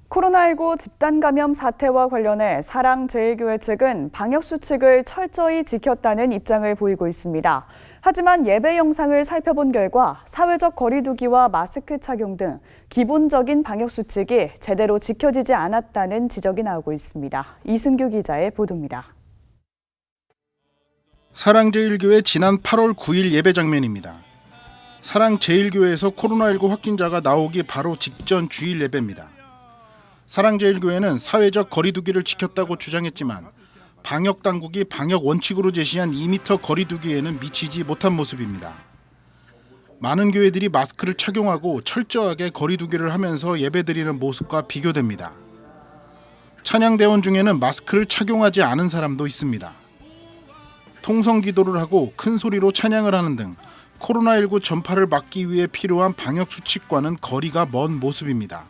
코로나19 집단 감염 사태와 관련해 사랑제일교회 측은 방역수칙을 철저히 지켰다는 입장을 보이고 있습니다. 하지만 예배 영상을 살펴본 결과 사회적 거리 두기와 마스크 착용 등 기본적인 방역수칙이 제대로 지켜지지 않았다는 지적이 나오고 있습니다. 이승규 기자의 보도입니다. 사랑제일교회 지난 8월 9일 예배 장면입니다. 사랑제일교회에서 코로나19 확진자가 나오기 바로 직전 주일 예배입니다. 사랑제일교회는 사회적 거리 두기를 지켰다고 주장했지만 방역 당국이 방역 원칙으로 제시한 2m 거리 두기에는 미치지 못한 모습입니다. 많은 교회들이 마스크를 착용하고 철저하게 거리 두기를 하면서 예배드리는 모습과 비교됩니다. 찬양대원 중에는 마스크를 착용하지 않은 사람도 있습니다. 통성 기도를 하고 큰 소리로 찬양을 하는 등 코로나19 전파를 막기 위해 필요한 방역 수칙과는 거리가 먼 모습입니다.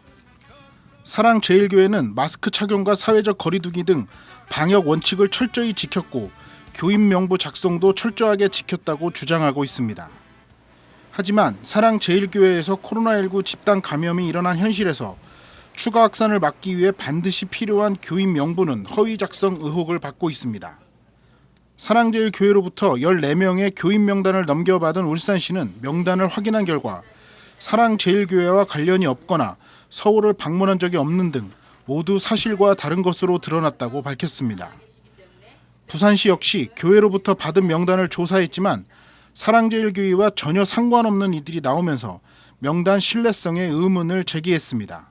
사랑제일교회는 마스크 착용과 사회적 거리 두기 등 방역 원칙을 철저히 지켰고 교인 명부 작성도 철저하게 지켰다고 주장하고 있습니다. 하지만 사랑제일교회에서 코로나19 집단 감염이 일어난 현실에서 추가 확산을 막기 위해 반드시 필요한 교인 명부는 허위 작성 의혹을 받고 있습니다. 사랑제일교회로부터 14명의 교인 명단을 넘겨받은 울산시는 명단을 확인한 결과 사랑제일교회와 관련이 없거나 서울을 방문한 적이 없는 등 모두 사실과 다른 것으로 드러났다고 밝혔습니다. 부산시 역시 교회로부터 받은 명단을 조사했지만 사랑제일교회와 전혀 상관없는 이들이 나오면서 명단 신뢰성에 의문을 제기했습니다.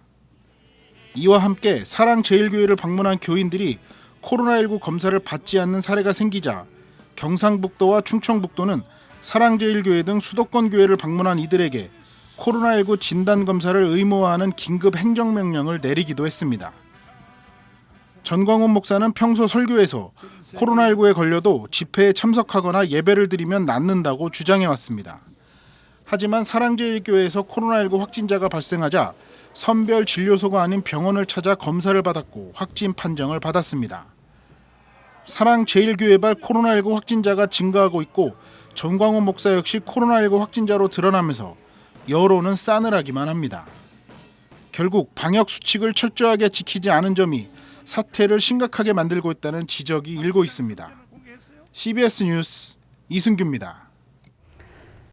이와 함께 사랑제일교회를 방문한 교인들이 코로나19 검사를 받지 않는 사례가 생기자 경상북도와 충청북도는 사랑제일교회 등 수도권 교회를 방문한 이들에게 코로나19 진단검사를 의무화하는 긴급 행정명령을 내리기도 했습니다. 전광훈 목사는 평소 설교에서 코로나19에 걸려도 집회에 참석하거나 예배를 드리면 낫는다고 주장해왔습니다. 하지만 사랑제일교회에서 코로나19 확진자가 발생하자 선별진료소가 아닌 병원을 찾아 검사를 받았고 확진 판정을 받았습니다. 사랑제일교회발 코로나19 확진자가 증가하고 있고 전광훈 목사 역시 코로나19 확진자로 드러나면서 여론은 싸늘하기만 합니다. 결국 방역 수칙을 철저하게 지키지 않은 점이 사태를 심각하게 만들고 있다는 지적이 일고 있습니다. CBS 뉴스 이승규입니다.